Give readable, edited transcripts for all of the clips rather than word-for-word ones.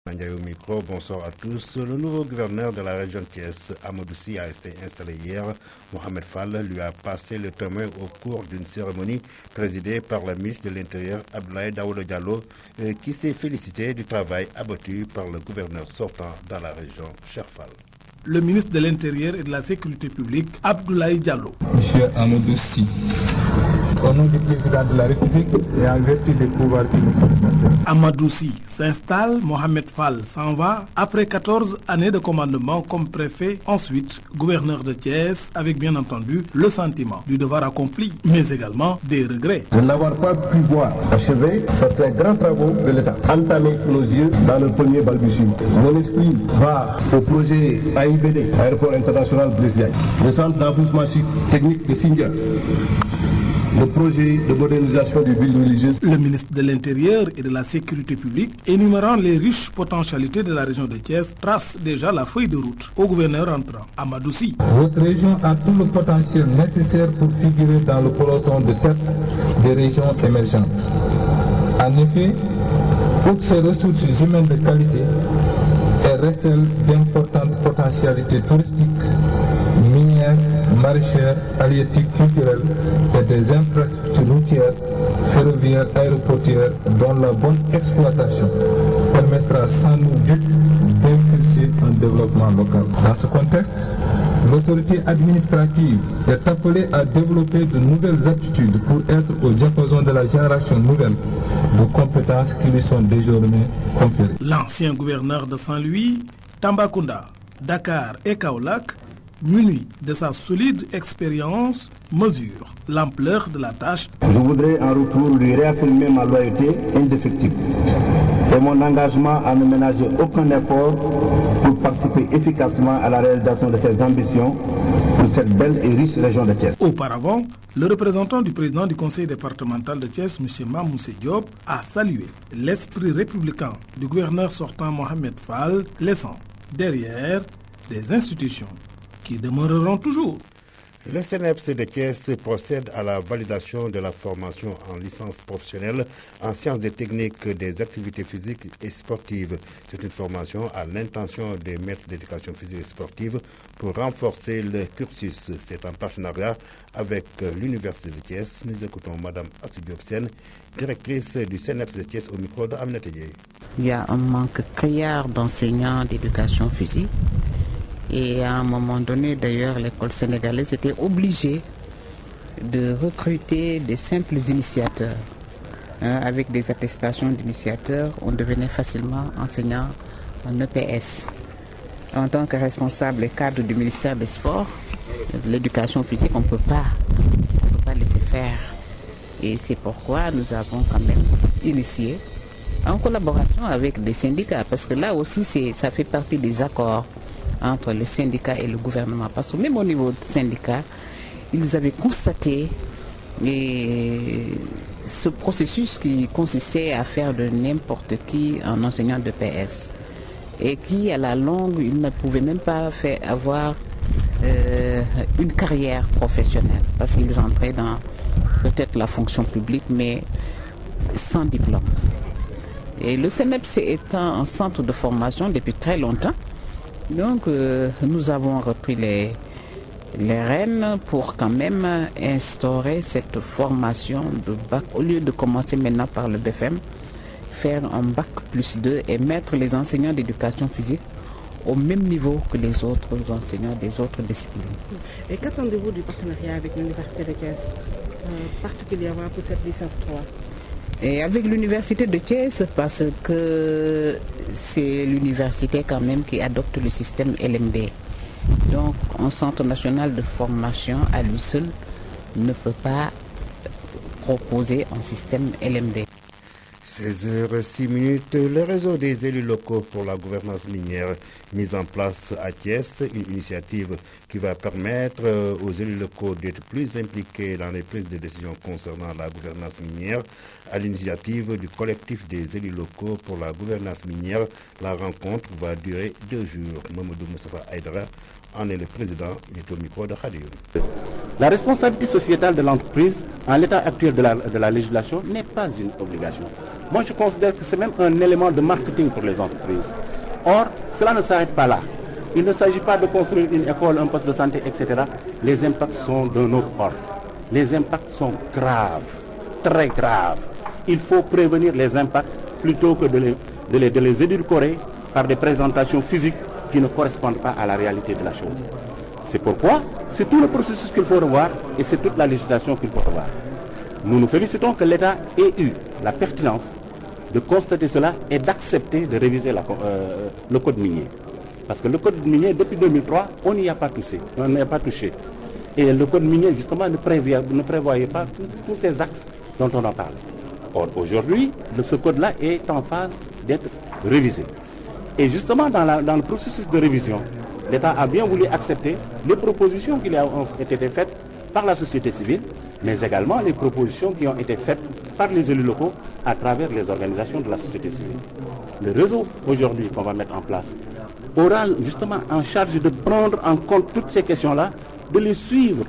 Au micro, bonsoir à tous. Le nouveau gouverneur de la région de Thiès, Amadou Sy, a été installé hier. Mohamed Fall lui a passé le témoin au cours d'une cérémonie présidée par le ministre de l'Intérieur, Abdoulaye Daouda Diallo, qui s'est félicité du travail abattu par le gouverneur sortant dans la région, Cheikh Fall. Le ministre de l'Intérieur et de la Sécurité publique, Abdoulaye Diallo. Monsieur Amadou Sy, au nom du président de la République et en vertu des pouvoirs qui nous sont conférés. Amadou Sy s'installe, Mohamed Fall s'en va. Après 14 années de commandement comme préfet, ensuite gouverneur de Thiès, avec bien entendu le sentiment du devoir accompli, mais également des regrets. De n'avoir pas pu voir achever certains grands travaux de l'État, entamés sous nos yeux dans le premier balbutiement. Mon esprit va au projet AIBD, Aéroport International Blaise Diagne, le centre d'enfouissement technique de Sindia, le projet de modernisation du ville religieuse. Le ministre de l'Intérieur et de la Sécurité publique, énumérant les riches potentialités de la région de Thiès, trace déjà la feuille de route au gouverneur entrant, Amadou Sy. Votre région a tout le potentiel nécessaire pour figurer dans le peloton de tête des régions émergentes. En effet, toutes ces ressources humaines de qualité, elles recèlent d'importantes potentialités touristiques, minières, maraîchères, halieutiques, culturelles et des infrastructures routières, ferroviaires, aéroportuaires dont la bonne exploitation permettra sans nul doute d'impulser un développement local. Dans ce contexte, l'autorité administrative est appelée à développer de nouvelles aptitudes pour être au diapason de la génération nouvelle de compétences qui lui sont désormais conférées. L'ancien gouverneur de Saint-Louis, Tambacounda, Dakar et Kaolack, muni de sa solide expérience, mesure l'ampleur de la tâche. Je voudrais en retour lui réaffirmer ma loyauté indéfectible et mon engagement à ne ménager aucun effort pour participer efficacement à la réalisation de ses ambitions pour cette belle et riche région de Thiès. Auparavant, le représentant du président du conseil départemental de Thiès, M. Mamoussé Diop, a salué l'esprit républicain du gouverneur sortant Mohamed Fall, laissant derrière des institutions qui demeureront toujours. Le CNEPS de Thiès procède à la validation de la formation en licence professionnelle en sciences et techniques des activités physiques et sportives. C'est une formation à l'intention des maîtres d'éducation physique et sportive pour renforcer le cursus. C'est en partenariat avec l'Université de Thiès. Nous écoutons Mme Assou Diop Sène, directrice du CNEPS de Thiès au micro de Aminata Dieye. Il y a un manque criard d'enseignants d'éducation physique. Et à un moment donné, d'ailleurs, l'école sénégalaise était obligée de recruter des simples initiateurs. Avec des attestations d'initiateurs, on devenait facilement enseignant en EPS. En tant que responsable et cadre du ministère des Sports, de l'éducation physique, on ne peut pas laisser faire. Et c'est pourquoi nous avons quand même initié, en collaboration avec des syndicats, parce que là aussi, ça fait partie des accords entre les syndicats et le gouvernement. Parce que même au niveau des syndicats, ils avaient constaté ce processus qui consistait à faire de n'importe qui un enseignant de PS. Et qui, à la longue, ils ne pouvaient même pas avoir une carrière professionnelle. Parce qu'ils entraient dans peut-être la fonction publique, mais sans diplôme. Et le CNEPS étant un centre de formation depuis très longtemps, donc nous avons repris les rênes pour quand même instaurer cette formation de bac. Au lieu de commencer maintenant par le BFM, faire un bac plus 2 et mettre les enseignants d'éducation physique au même niveau que les autres enseignants des autres disciplines. Et qu'attendez-vous du partenariat avec l'Université de Thiès, particulièrement pour cette licence 3 ? Et avec l'Université de Thiès, parce que c'est l'université quand même qui adopte le système LMD. Donc un centre national de formation à lui seul ne peut pas proposer un système LMD. 16h06, le réseau des élus locaux pour la gouvernance minière mise en place à Thiès, une initiative qui va permettre aux élus locaux d'être plus impliqués dans les prises de décision concernant la gouvernance minière. À l'initiative du collectif des élus locaux pour la gouvernance minière, la rencontre va durer 2 jours. Mamadou Moustapha Aïdara en est le président, il est au micro de Khadioun. La responsabilité sociétale de l'entreprise, en l'état actuel de la législation, n'est pas une obligation. Moi, je considère que c'est même un élément de marketing pour les entreprises. Or, cela ne s'arrête pas là. Il ne s'agit pas de construire une école, un poste de santé, etc. Les impacts sont d'un autre ordre. Les impacts sont graves, très graves. Il faut prévenir les impacts plutôt que de les édulcorer par des présentations physiques qui ne correspondent pas à la réalité de la chose. C'est pourquoi c'est tout le processus qu'il faut revoir et c'est toute la législation qu'il faut revoir. Nous nous félicitons que l'État ait eu la pertinence de constater cela et d'accepter de réviser le code minier. Parce que le code minier, depuis 2003, on n'y a pas touché. Et le code minier, justement, ne prévoyait pas tous ces axes dont on en parle. Or, aujourd'hui, ce code-là est en phase d'être révisé. Et justement, dans le processus de révision, l'État a bien voulu accepter les propositions qui ont été faites par la société civile, mais également les propositions qui ont été faites par les élus locaux à travers les organisations de la société civile. Le réseau, aujourd'hui, qu'on va mettre en place, aura justement en charge de prendre en compte toutes ces questions-là, de les suivre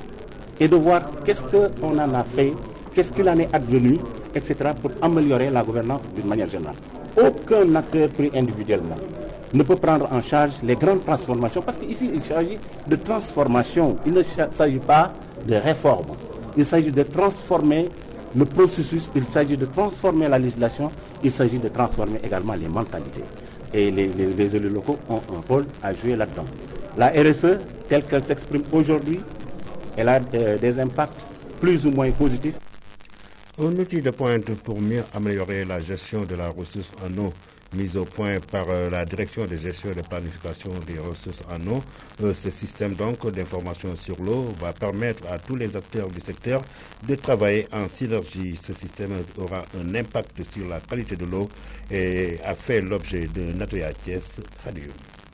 et de voir qu'est-ce qu'on en a fait, qu'est-ce qu'il en est advenu, etc., pour améliorer la gouvernance d'une manière générale. Aucun acteur pris individuellement ne peut prendre en charge les grandes transformations, parce qu'ici, il s'agit de transformation, il ne s'agit pas de réforme. Il s'agit de transformer le processus, il s'agit de transformer la législation, il s'agit de transformer également les mentalités. Et les élus locaux ont un rôle à jouer là-dedans. La RSE, telle qu'elle s'exprime aujourd'hui, elle a des impacts plus ou moins positifs. Un outil de pointe pour mieux améliorer la gestion de la ressource en eau, mise au point par la Direction de gestion et de planification des ressources en eau. Ce système donc d'information sur l'eau va permettre à tous les acteurs du secteur de travailler en synergie. Ce système aura un impact sur la qualité de l'eau et a fait l'objet d'un atelier à Thiès.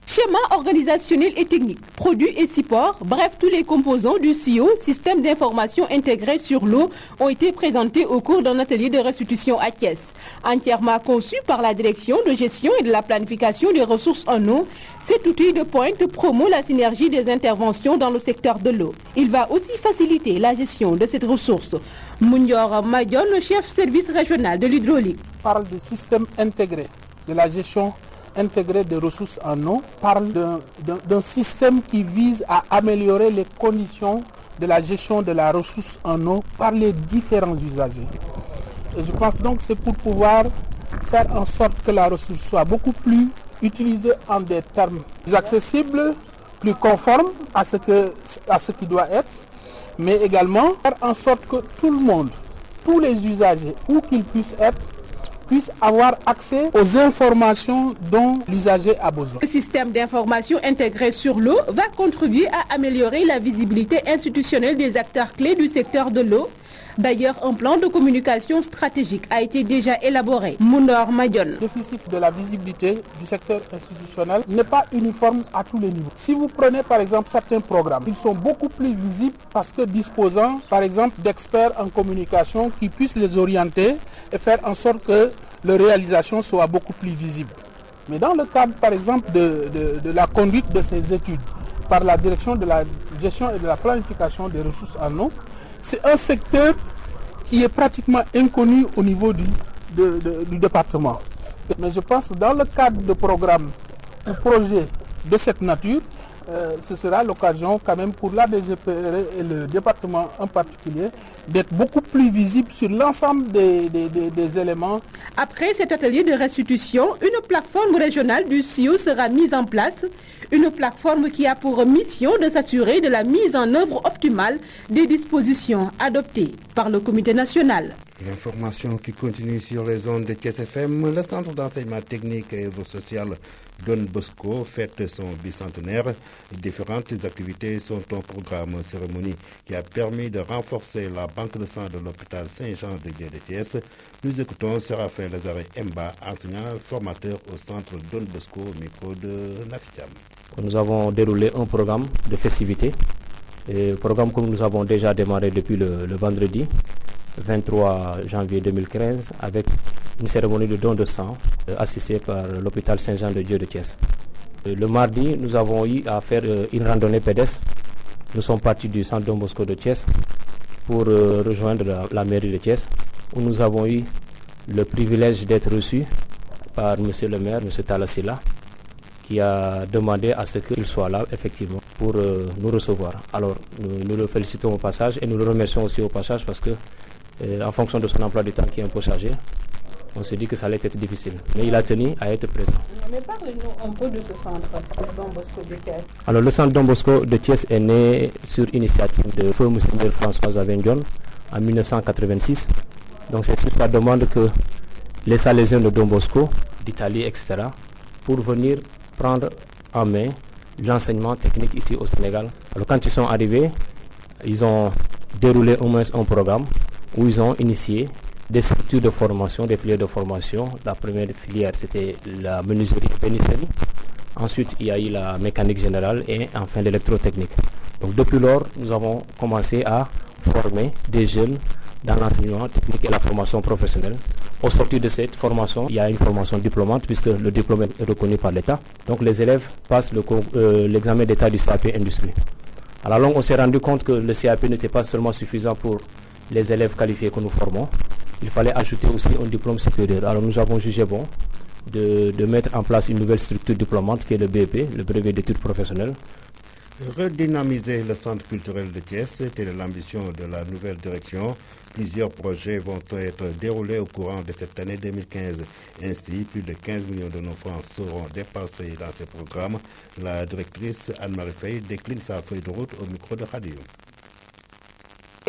Schéma organisationnel et technique, produits et supports, bref, tous les composants du CIO, système d'information intégré sur l'eau, ont été présentés au cours d'un atelier de restitution à Thiès. Entièrement conçu par la Direction de gestion et de la planification des ressources en eau, cet outil de pointe promeut la synergie des interventions dans le secteur de l'eau. Il va aussi faciliter la gestion de cette ressource. Mounior Madion, chef service régional de l'hydraulique, parle de système intégré de la gestion intégré des ressources en eau, parle d'un système qui vise à améliorer les conditions de la gestion de la ressource en eau par les différents usagers. Et je pense donc que c'est pour pouvoir faire en sorte que la ressource soit beaucoup plus utilisée en des termes plus accessibles, plus conformes à ce qui doit être, mais également faire en sorte que tout le monde, tous les usagers, où qu'ils puissent être, puissent avoir accès aux informations dont l'usager a besoin. Le système d'information intégré sur l'eau va contribuer à améliorer la visibilité institutionnelle des acteurs clés du secteur de l'eau. D'ailleurs, un plan de communication stratégique a été déjà élaboré. Mounor Madion. Le déficit de la visibilité du secteur institutionnel n'est pas uniforme à tous les niveaux. Si vous prenez par exemple certains programmes, ils sont beaucoup plus visibles parce que disposant par exemple d'experts en communication qui puissent les orienter et faire en sorte que leur réalisation soit beaucoup plus visible. Mais dans le cadre par exemple de la conduite de ces études par la Direction de la gestion et de la planification des ressources en eau, c'est un secteur qui est pratiquement inconnu au niveau du département. Mais je pense que dans le cadre de programmes ou projets de cette nature, ce sera l'occasion quand même pour la DGPR et le département en particulier d'être beaucoup plus visible sur l'ensemble des éléments. Après cet atelier de restitution, une plateforme régionale du CIO sera mise en place. Une plateforme qui a pour mission de s'assurer de la mise en œuvre optimale des dispositions adoptées par le comité national. L'information qui continue sur les ondes de Thiès FM, le centre d'enseignement technique et social Don Bosco fête son bicentenaire. Différentes activités sont au programme. Cérémonie qui a permis de renforcer la banque de sang de l'hôpital Saint-Jean-de-Dieu de Thiès. Nous écoutons Séraphin Lazare Mba, enseignant formateur au centre Don Bosco, au micro de Nafitam. Nous avons déroulé un programme de festivités, un programme que nous avons déjà démarré depuis le vendredi 23 janvier 2015 avec une cérémonie de don de sang assistée par l'hôpital Saint-Jean-de-Dieu de Thiès. Le mardi, nous avons eu à faire une randonnée pédestre. Nous sommes partis du centre Don Bosco de Thiès pour rejoindre la mairie de Thiès où nous avons eu le privilège d'être reçu par M. le maire, M. Talassila, qui a demandé à ce qu'il soit là, effectivement, pour nous recevoir. Alors, nous le félicitons au passage et nous le remercions aussi au passage parce que, en fonction de son emploi du temps qui est un peu chargé, on s'est dit que ça allait être difficile. Mais il a tenu à être présent. Mais parlez-nous un peu de ce centre Don Bosco de Thiès. Alors, le centre Don Bosco de Thiès est né sur initiative de feu Monseigneur François Avendion en 1986. Donc, c'est sur sa demande que les Salésiens de Don Bosco, d'Italie, etc., pour venir prendre en main l'enseignement technique ici au Sénégal. Alors, quand ils sont arrivés, ils ont déroulé au moins un programme où ils ont initié des structures de formation, des filières de formation. La première filière, c'était la menuiserie pénicilline. Ensuite, il y a eu la mécanique générale et enfin l'électrotechnique. Donc, depuis lors, nous avons commencé à former des jeunes dans l'enseignement technique et la formation professionnelle. Au sortir de cette formation, il y a une formation diplômante puisque le diplôme est reconnu par l'État. Donc, les élèves passent l'examen d'État du CAP Industrie. À la longue, on s'est rendu compte que le CAP n'était pas seulement suffisant pour les élèves qualifiés que nous formons. Il fallait ajouter aussi un diplôme supérieur. Alors nous avons jugé bon de mettre en place une nouvelle structure diplômante qui est le BEP, le brevet d'études professionnelles. Redynamiser le centre culturel de Thiès, c'était l'ambition de la nouvelle direction. Plusieurs projets vont être déroulés au courant de cette année 2015. Ainsi, plus de 15 millions de nos francs seront dépensés dans ces programmes. La directrice Anne-Marie Faye décline sa feuille de route au micro de Radio.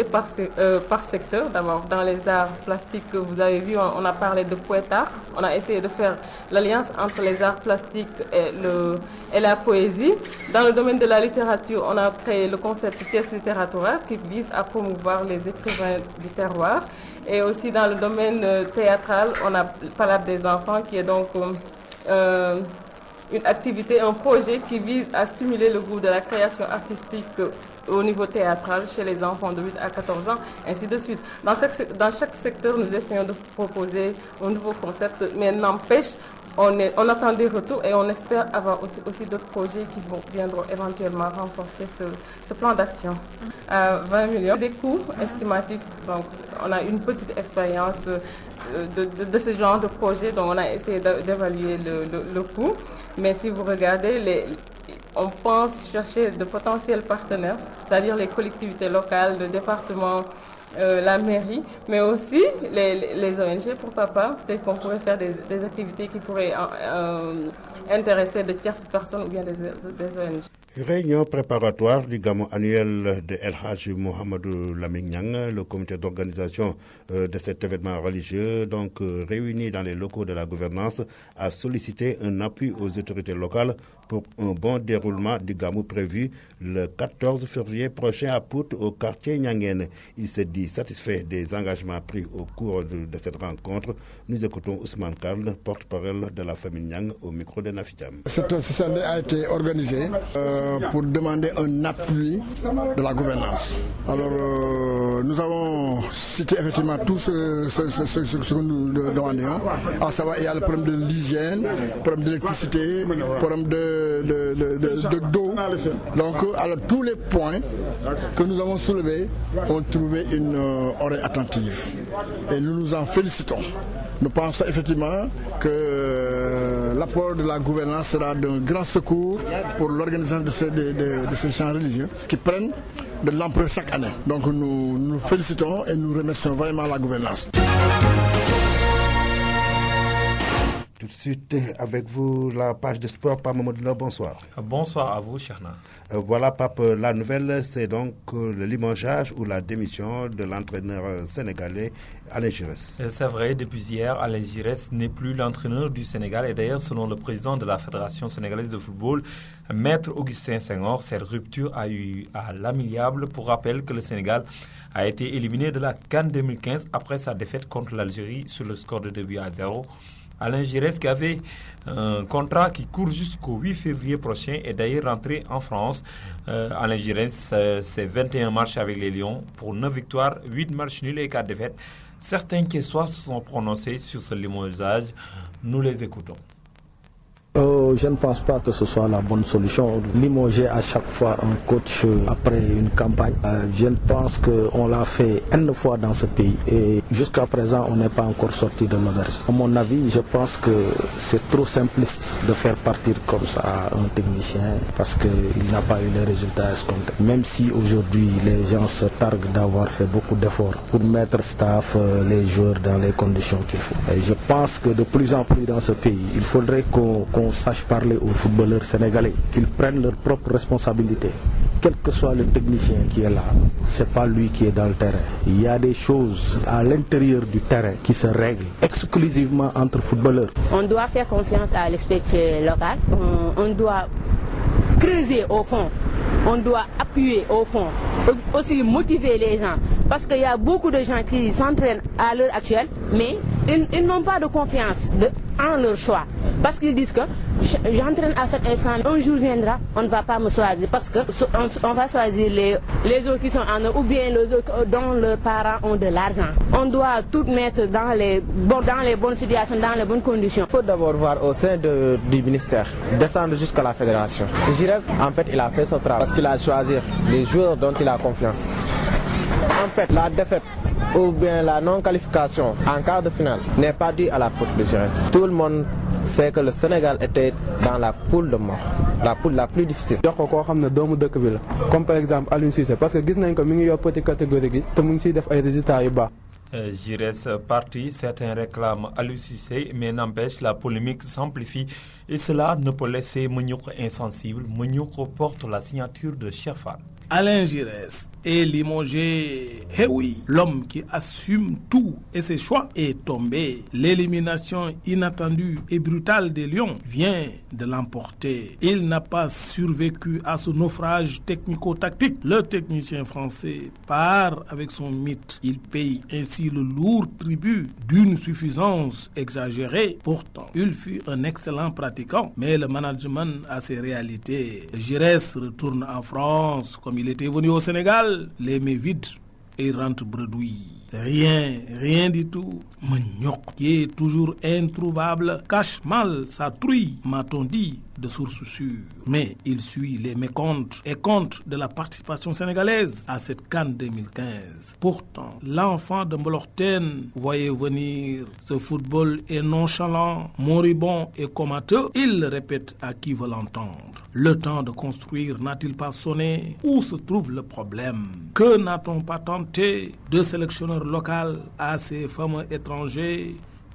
Et par secteur, d'abord, dans les arts plastiques que vous avez vu, on a parlé de poète-art. On a essayé de faire l'alliance entre les arts plastiques et la poésie. Dans le domaine de la littérature, on a créé le concept Thiès Littératura qui vise à promouvoir les écrivains du terroir. Et aussi dans le domaine théâtral, on a Palabre des enfants qui est donc une activité, un projet qui vise à stimuler le goût de la création artistique au niveau théâtral chez les enfants de 8 à 14 ans, ainsi de suite. Dans chaque secteur, nous essayons de proposer un nouveau concept, mais n'empêche, on attend des retours et on espère avoir aussi d'autres projets qui viendront éventuellement renforcer ce plan d'action. 20 millions, des coûts estimatifs, donc on a une petite expérience de ce genre de projet, donc on a essayé d'évaluer le coût, mais si vous regardez, on pense chercher de potentiels partenaires, c'est-à-dire les collectivités locales, le département, la mairie, mais aussi les ONG, pourquoi pas. Peut-être qu'on pourrait faire des activités qui pourraient intéresser de tierces personnes ou bien des ONG. Réunion préparatoire du Gamou annuel de El Hadj Mohamedou Lamine Niang, le comité d'organisation de cet événement religieux, donc réuni dans les locaux de la gouvernance, a sollicité un appui aux autorités locales pour un bon déroulement du Gamou prévu le 14 février prochain à Pout, au quartier Niangen. Il s'est dit satisfait des engagements pris au cours de cette rencontre. Nous écoutons Ousmane Karl, porte-parole de la famille Niang, au micro de Nafitam. Cette session a été organisée pour demander un appui de la gouvernance. Alors, nous avons cité effectivement tout ce que nous demandions, à savoir il y a le problème de l'hygiène, le problème d'électricité, le problème d'eau. Donc, alors, tous les points que nous avons soulevés ont trouvé une oreille attentive. Et nous nous en félicitons. Nous pensons effectivement que l'apport de la gouvernance sera d'un grand secours pour l'organisation de ces chants religieux qui prennent de l'ampleur chaque année. Donc nous nous félicitons et nous remercions vraiment la gouvernance. Tout de suite avec vous, la page de sport, Pape Mamadou. Bonsoir. Bonsoir à vous, Cherna. Voilà, Pape, la nouvelle, c'est donc le limogeage ou la démission de l'entraîneur sénégalais Alain Giresse. C'est vrai, depuis hier, Alain Giresse n'est plus l'entraîneur du Sénégal. Et d'ailleurs, selon le président de la Fédération sénégalaise de football, Maître Augustin Senghor, cette rupture a eu à l'amiable. Pour rappel que le Sénégal a été éliminé de la CAN 2015 après sa défaite contre l'Algérie sur le score de 2-0. Alain Giresse, qui avait un contrat qui court jusqu'au 8 février prochain, est d'ailleurs rentré en France. Alain Giresse, c'est 21 matchs avec les Lions pour 9 victoires, 8 matchs nuls et 4 défaites. Certains qui se sont prononcés sur ce limogeage, nous les écoutons. Je ne pense pas que ce soit la bonne solution. Limoger à chaque fois un coach après une campagne, je pense qu'on l'a fait une fois dans ce pays et jusqu'à présent on n'est pas encore sorti de l'auberge. À mon avis, je pense que c'est trop simpliste de faire partir comme ça un technicien parce qu'il n'a pas eu les résultats escomptés. Même si aujourd'hui les gens se targuent d'avoir fait beaucoup d'efforts pour mettre staff, les joueurs dans les conditions qu'il faut. Et je pense que de plus en plus dans ce pays, il faudrait qu'on sache parler aux footballeurs sénégalais, qu'ils prennent leurs propres responsabilités. Quel que soit le technicien qui est là, c'est pas lui qui est dans le terrain. Il y a des choses à l'intérieur du terrain qui se règlent exclusivement entre footballeurs. On doit faire confiance à l'aspect local. On doit creuser au fond. On doit appuyer au fond. Aussi motiver les gens. Parce qu'il y a beaucoup de gens qui s'entraînent à l'heure actuelle, mais ils n'ont pas de confiance en leur choix. Parce qu'ils disent que j'entraîne à cet instant, un jour viendra, on ne va pas me choisir. Parce qu'on va choisir les autres qui sont en eux ou bien les autres dont leurs parents ont de l'argent. On doit tout mettre dans les bonnes situations, dans les bonnes conditions. Il faut d'abord voir au sein du ministère, descendre jusqu'à la fédération. Giresse, en fait, il a fait son travail parce qu'il a choisi les joueurs dont il a confiance. En fait, la défaite ou bien la non-qualification en quart de finale n'est pas due à la faute de Giresse. Tout le monde sait que le Sénégal était dans la poule de mort, la poule la plus difficile. Comme par exemple Aliou Cissé, parce que gis nañ ko mi ngi yor petite catégorie gi te mu ngi siy def ay résultats yu baax. Giresse parti, certains réclament Aliou Cissé, mais n'empêche, la polémique s'amplifie et cela ne peut laisser Mouniouk insensible. Mouniouk porte la signature de Chefal. Alain Giresse est limogé. Eh oui, l'homme qui assume tout et ses choix est tombé. L'élimination inattendue et brutale des Lions vient de l'emporter. Il n'a pas survécu à ce naufrage technico-tactique. Le technicien français part avec son mythe. Il paye ainsi le lourd tribut d'une suffisance exagérée. Pourtant, il fut un excellent pratiquant, mais le management a ses réalités. Giresse retourne en France comme il était venu au Sénégal, les mains vides et rentre bredouille. Rien du tout. Mouniouk, qui est toujours introuvable, cache mal sa trouille, m'a-t-on dit, de sources sûres. Mais il suit les mécomptes et comptes de la participation sénégalaise à cette CAN 2015. Pourtant, l'enfant de Mbolorten voyait venir ce football est nonchalant, moribond et comateux. Il le répète à qui veut l'entendre. Le temps de construire n'a-t-il pas sonné? Où se trouve le problème? Que n'a-t-on pas tenté de sélectionneur local à ces fameux étrangers?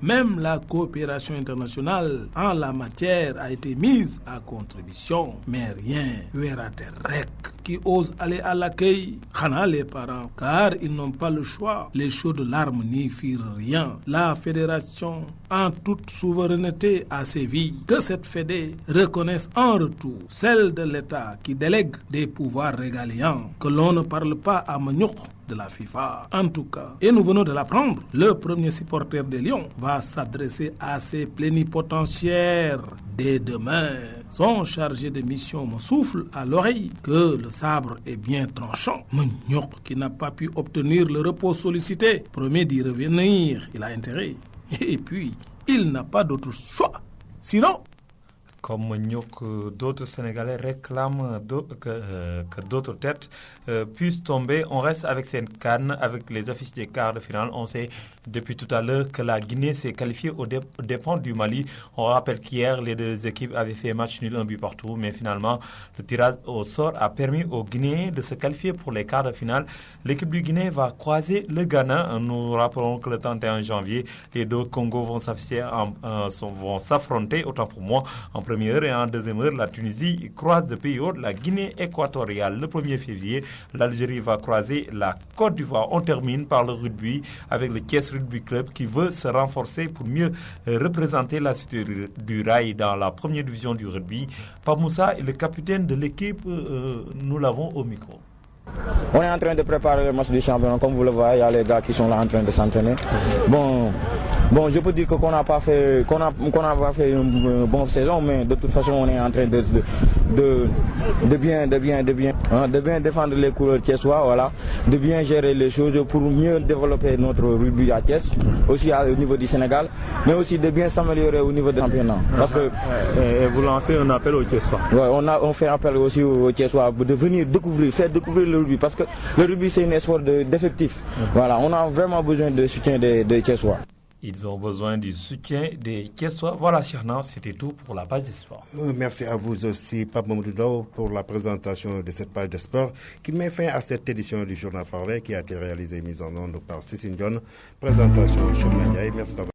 Même la coopération internationale en la matière a été mise à contribution. Mais rien, Weraterek, qui ose aller à l'accueil, Khana les parents, car ils n'ont pas le choix. Les chaudes larmes n'y firent rien. La fédération, en toute souveraineté, a sévi. Que cette fédé reconnaisse en retour celle de l'État qui délègue des pouvoirs régaliens. Que l'on ne parle pas à Mouniouk de la FIFA. En tout cas, et nous venons de l'apprendre, le premier supporter des Lions va s'adresser à ses plénipotentiaires dès demain. Son chargé de mission me souffle à l'oreille que le sabre est bien tranchant. Mouniouk, qui n'a pas pu obtenir le repos sollicité, promet d'y revenir. Il a intérêt. Et puis, il n'a pas d'autre choix. Sinon, comme Mouniouk, d'autres Sénégalais réclament que d'autres têtes puissent tomber. On reste avec cette canne, avec les affiches des quarts de finale. On sait depuis tout à l'heure que la Guinée s'est qualifiée aux dépens du Mali. On rappelle qu'hier, les deux équipes avaient fait match nul, un but partout. Mais finalement, le tirage au sort a permis aux Guinéens de se qualifier pour les quarts de finale. L'équipe du Guinée va croiser le Ghana. Nous rappelons que le 31 janvier, les deux Congos vont s'affronter, autant pour moi, en première heure et en deuxième heure, la Tunisie croise de pays hôtes la Guinée équatoriale. Le 1er février, l'Algérie va croiser la Côte d'Ivoire. On termine par le rugby avec le Thiès Rugby Club qui veut se renforcer pour mieux représenter la cité du rail dans la première division du rugby. Pamoussa est le capitaine de l'équipe. Nous l'avons au micro. On est en train de préparer le match du championnat. Comme vous le voyez, il y a les gars qui sont là en train de s'entraîner. Bon, Bon, je peux dire qu'on n'a pas fait une bonne saison, mais de toute façon, on est en train de bien défendre les couleurs thiessois, voilà, de bien gérer les choses pour mieux développer notre rugby à Thiès, aussi au niveau du Sénégal, mais aussi de bien s'améliorer au niveau du championnat. Parce que et vous lancez un appel aux Thiessois. Ouais, on fait appel aussi aux Thiessois de venir faire découvrir le rugby, parce que le rugby c'est un sport d'effectifs. Voilà, on a vraiment besoin de soutien des Thiessois. Ils ont besoin du soutien des Thiessois. Voilà, Chernan, c'était tout pour la page des sports. Merci à vous aussi, Pape Mamoudou, pour la présentation de cette page de sport qui met fin à cette édition du Journal Parlé qui a été réalisée et mise en onde par Cécile John. Présentation, Chemin Ndiaye. Merci d'avoir